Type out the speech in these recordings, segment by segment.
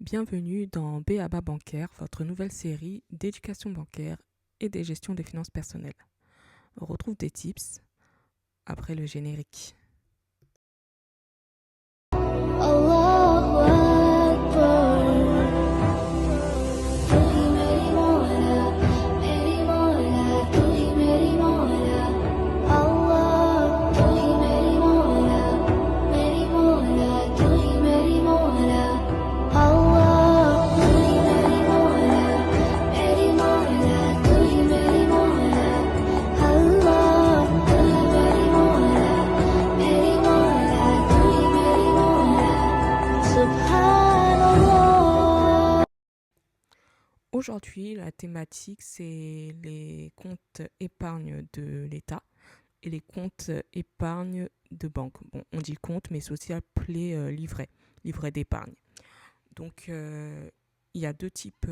Bienvenue dans B.A.B.A. Bancaire, votre nouvelle série d'éducation bancaire et des gestions des finances personnelles. On retrouve des tips après le générique. Allahu Akbar. Tu hi meri Maula, tu hi meri Maula. Allah, tu hi meri Maula, tu hi meri Maula. Allah, tu hi meri Maula, tu hi meri Maula. Allah, tu hi meri Maula, tu hi meri Maula. Subhanallah. Aujourd'hui, la thématique, c'est les comptes épargne de l'État et les comptes épargne de banque. Bon, on dit compte, mais c'est aussi appelé livret d'épargne. Donc, il y a deux types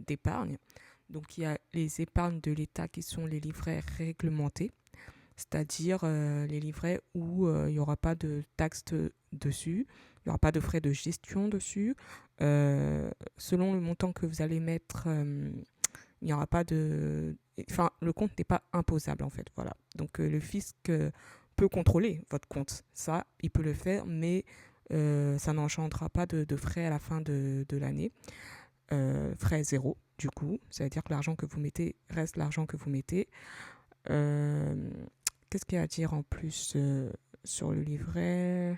d'épargne. Donc, il y a les épargnes de l'État qui sont les livrets réglementés, c'est-à-dire les livrets où il n'y aura pas de taxes dessus, il n'y aura pas de frais de gestion dessus. Selon le montant que vous allez mettre, il n'y aura pas de... Enfin, le compte n'est pas imposable en fait, voilà. Donc le fisc peut contrôler votre compte, ça, il peut le faire, mais ça n'engendrera pas de frais à la fin de l'année. Frais zéro, du coup, c'est-à-dire que l'argent que vous mettez reste l'argent que vous mettez. Qu'est-ce qu'il y a à dire en plus sur le livret?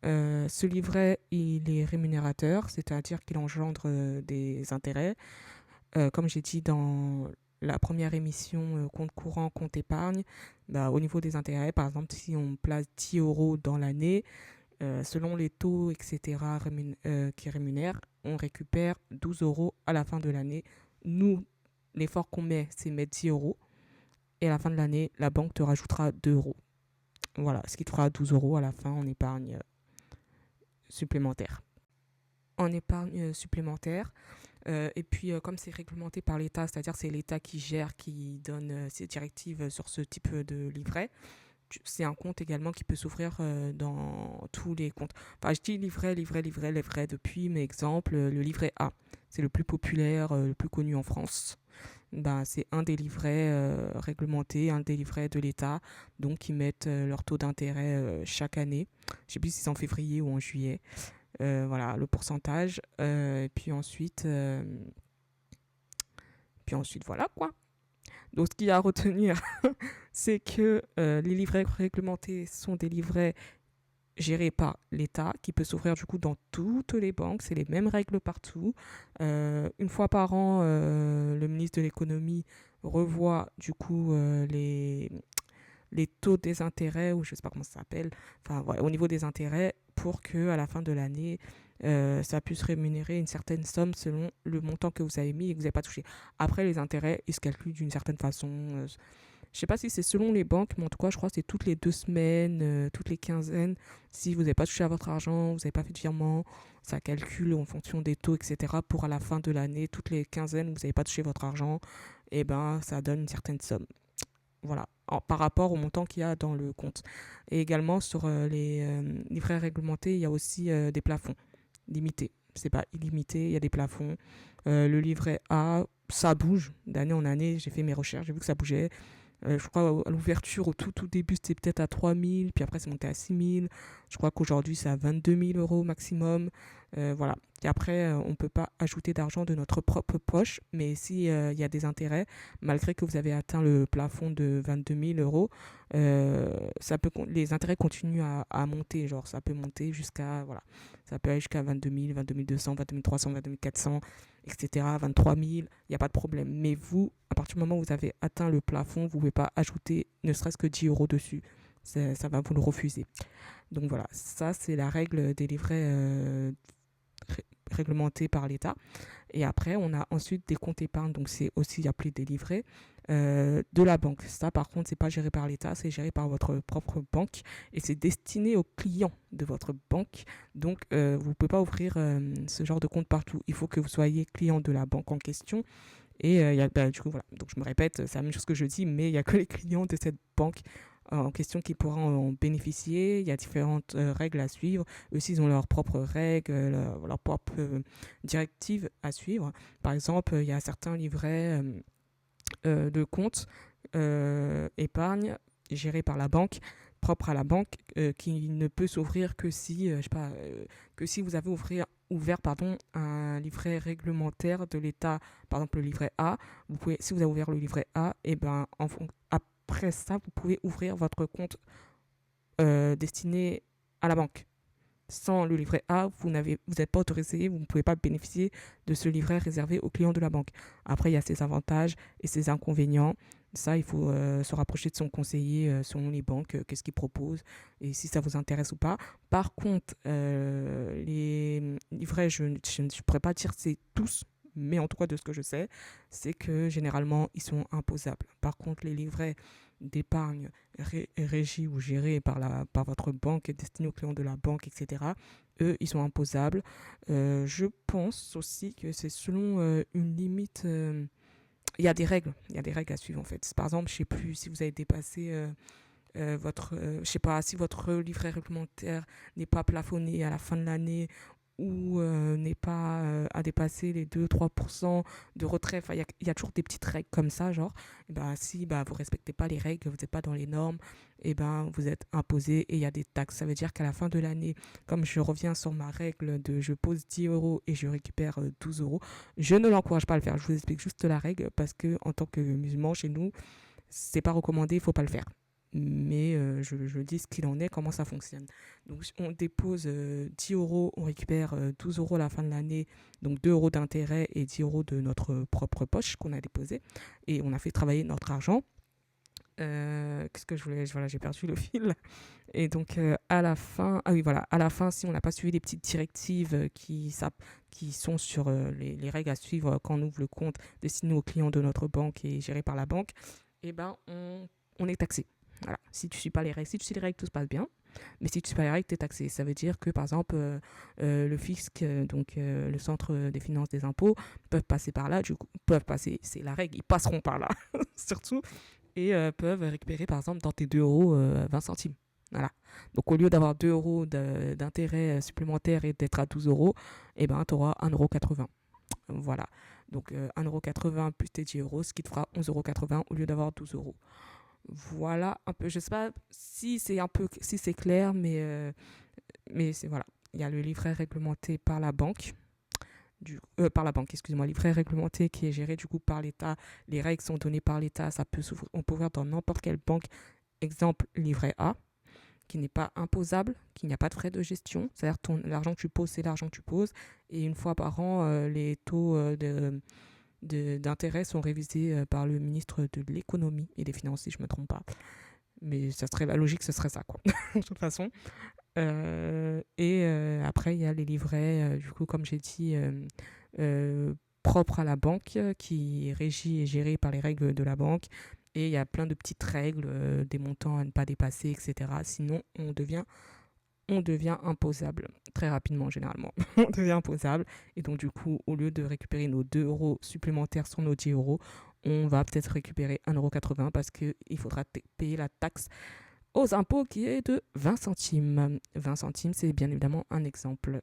Ce livret, il est rémunérateur, c'est-à-dire qu'il engendre des intérêts. Comme j'ai dit dans la première émission, compte courant, compte épargne, au niveau des intérêts, par exemple, si on place 10 euros dans l'année, selon les taux, etc., qui rémunèrent, on récupère 12 euros à la fin de l'année. Nous, l'effort qu'on met, c'est mettre 10 euros. Et à la fin de l'année, la banque te rajoutera 2 euros. Voilà, ce qui te fera 12 euros à la fin en épargne supplémentaire. En épargne supplémentaire, et puis comme c'est réglementé par l'État, c'est-à-dire c'est l'État qui gère, qui donne ses directives sur ce type de livret, c'est un compte également qui peut s'ouvrir dans tous les comptes. Enfin, je dis livret depuis mes exemples. Le livret A, c'est le plus populaire, le plus connu en France. C'est un des livrets réglementés, un des livrets de l'État, donc qui mettent leur taux d'intérêt chaque année. Je ne sais plus si c'est en février ou en juillet. Voilà, le pourcentage. Puis ensuite, voilà quoi. Donc, ce qu'il y a à retenir, c'est que les livrets réglementés sont des livrets gérés par l'État, qui peut s'ouvrir du coup dans toutes les banques. C'est les mêmes règles partout. Une fois par an, le ministre de l'économie revoit du coup les taux des intérêts, ou je ne sais pas comment ça s'appelle, enfin voilà, au niveau des intérêts, pour que à la fin de l'année, ça puisse rémunérer une certaine somme selon le montant que vous avez mis et que vous n'avez pas touché. Après, les intérêts, ils se calculent d'une certaine façon. Je ne sais pas si c'est selon les banques, mais en tout cas, je crois que c'est toutes les 2 semaines, toutes les quinzaines. Si vous n'avez pas touché à votre argent, vous n'avez pas fait de virement, ça calcule en fonction des taux, etc. Pour à la fin de l'année, toutes les quinzaines, vous n'avez pas touché votre argent, et ça donne une certaine somme. Voilà, par rapport au montant qu'il y a dans le compte. Et également, sur les livrets réglementés, il y a aussi des plafonds limités. C'est pas illimité, il y a des plafonds. Le livret A, ça bouge d'année en année. J'ai fait mes recherches, j'ai vu que ça bougeait. Je crois à l'ouverture, au tout début, c'était peut-être à 3 000, puis après, c'est monté à 6 000. Je crois qu'aujourd'hui, c'est à 22 000 euros maximum. Voilà. Et après, on ne peut pas ajouter d'argent de notre propre poche, mais s'il y a des intérêts, malgré que vous avez atteint le plafond de 22 000 euros, les intérêts continuent à monter. Genre, ça peut monter jusqu'à, voilà, ça peut aller jusqu'à 22 000, 22 200, 22 300, 22 400, etc., 23 000, il n'y a pas de problème. Mais vous, à partir du moment où vous avez atteint le plafond, vous ne pouvez pas ajouter ne serait-ce que 10 euros dessus. Ça va vous le refuser. Donc voilà, ça c'est la règle des livrets réglementés par l'État. Et après, on a ensuite des comptes épargne, donc c'est aussi appelé des livrets de la banque. Ça, par contre, c'est pas géré par l'État, c'est géré par votre propre banque et c'est destiné aux clients de votre banque. Donc, vous ne pouvez pas ouvrir ce genre de compte partout. Il faut que vous soyez client de la banque en question. Et du coup, voilà. Donc, je me répète, c'est la même chose que je dis, mais il n'y a que les clients de cette banque en question qui pourra en bénéficier. Il y a différentes règles à suivre. Eux aussi, ils ont leurs propres règles, leurs propres directives à suivre. Par exemple, il y a certains livrets de compte épargne gérés par la banque, propre à la banque, qui ne peut s'ouvrir que si, je sais pas, que si vous avez ouvert un livret réglementaire de l'État, par exemple le livret A. Si vous avez ouvert le livret A, et ben après ça, vous pouvez ouvrir votre compte destiné à la banque. Sans le livret A, vous n'êtes pas autorisé, vous ne pouvez pas bénéficier de ce livret réservé aux clients de la banque. Après, il y a ses avantages et ses inconvénients. Ça, il faut se rapprocher de son conseiller selon les banques, qu'est-ce qu'il propose et si ça vous intéresse ou pas. Par contre, les livrets, je ne pourrais pas dire c'est tous, mais en tout cas de ce que je sais, c'est que généralement, ils sont imposables. Par contre, les livrets d'épargne régis ou gérés par votre banque, destinés aux clients de la banque, etc., eux, ils sont imposables. Je pense aussi que c'est selon une limite. Il y a des règles à suivre en fait. Par exemple, je ne sais plus si vous avez dépassé je sais pas, si votre livret réglementaire n'est pas plafonné à la fin de l'année ou n'est pas à dépasser les 2-3% de retrait. Enfin, il y a toujours des petites règles comme ça, genre, si vous ne respectez pas les règles, vous n'êtes pas dans les normes, vous êtes imposé et il y a des taxes. Ça veut dire qu'à la fin de l'année, comme je reviens sur ma règle de je pose 10 euros et je récupère 12 euros, je ne l'encourage pas à le faire. Je vous explique juste la règle parce que en tant que musulman, chez nous, c'est pas recommandé, il ne faut pas le faire. Mais je dis ce qu'il en est, comment ça fonctionne. Donc on dépose 10 euros, on récupère 12 euros à la fin de l'année, donc 2 euros d'intérêt et 10 euros de notre propre poche qu'on a déposé. Et on a fait travailler notre argent. Qu'est-ce que je voulais ? Voilà, j'ai perdu le fil. Et donc à la fin, si on n'a pas suivi les petites directives qui sont sur les règles à suivre quand on ouvre le compte destiné aux clients de notre banque et géré par la banque, on est taxé. Voilà. Si tu ne suis pas les règles, tout se passe bien. Mais si tu ne suis pas les règles, tu es taxé. Ça veut dire que, par exemple, le fisc, le centre des finances des impôts, peuvent passer par là. C'est la règle, ils passeront par là, surtout. Et peuvent récupérer, par exemple, dans tes 2 euros, 20 centimes. Voilà. Donc, au lieu d'avoir 2 euros d'intérêt supplémentaire et d'être à 12 euros, tu auras 1,80 €. Voilà. Donc, 1,80 € plus tes 10 euros, ce qui te fera 11,80 € au lieu d'avoir 12 euros. Voilà un peu, je sais pas si c'est clair, mais c'est voilà. Il y a le livret réglementé par la banque, livret réglementé qui est géré du coup par l'État. Les règles sont données par l'État, on peut ouvrir dans n'importe quelle banque. Exemple, livret A, qui n'est pas imposable, qui n'y a pas de frais de gestion. C'est-à-dire l'argent que tu poses, c'est l'argent que tu poses. Et une fois par an, les taux d'intérêt sont révisés par le ministre de l'économie et des finances, si je ne me trompe pas. Mais la logique, ce serait ça, quoi. De toute façon. Après, il y a les livrets, du coup, comme j'ai dit, propres à la banque, qui régit et géré par les règles de la banque. Et il y a plein de petites règles, des montants à ne pas dépasser, etc. Sinon, on devient imposable très rapidement, généralement. On devient imposable. Et donc, du coup, au lieu de récupérer nos 2 euros supplémentaires sur nos 10 euros, on va peut-être récupérer 1,80 € parce qu'il faudra payer la taxe aux impôts qui est de 20 centimes. 20 centimes, c'est bien évidemment un exemple.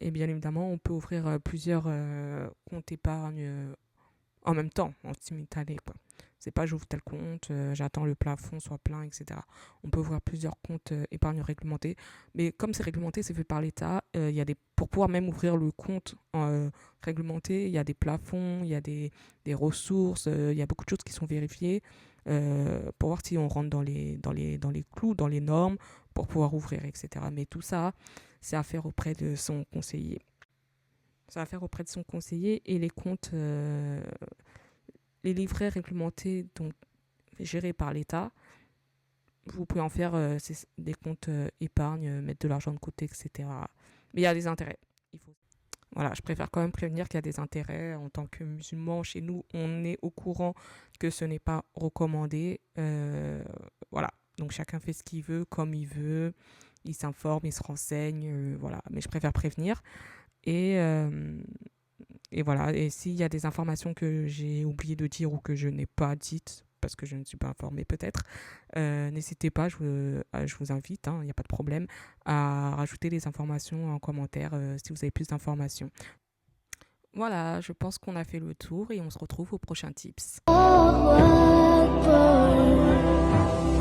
Et bien évidemment, on peut ouvrir plusieurs comptes épargne en même temps, en simultané, quoi. C'est pas j'ouvre tel compte, j'attends le plafond soit plein, etc. On peut ouvrir plusieurs comptes épargne réglementés. Mais comme c'est réglementé, c'est fait par l'État, pour pouvoir même ouvrir le compte réglementé, il y a des plafonds, il y a des ressources, il y a beaucoup de choses qui sont vérifiées pour voir si on rentre dans les clous, dans les normes, pour pouvoir ouvrir, etc. Mais tout ça, c'est à faire auprès de son conseiller. Et les comptes... les livrets réglementés, donc gérés par l'État, vous pouvez en faire des comptes épargne, mettre de l'argent de côté, etc. Mais il y a des intérêts. Voilà, je préfère quand même prévenir qu'il y a des intérêts. En tant que musulman, chez nous, on est au courant que ce n'est pas recommandé. Voilà, donc chacun fait ce qu'il veut, comme il veut. Il s'informe, il se renseigne, voilà. Mais je préfère prévenir. Et voilà, et s'il y a des informations que j'ai oublié de dire ou que je n'ai pas dites, parce que je ne suis pas informée peut-être, n'hésitez pas, je vous invite, il n'y a pas de problème, à rajouter des informations en commentaire si vous avez plus d'informations. Voilà, je pense qu'on a fait le tour et on se retrouve au prochain tips. Allahu Akbar.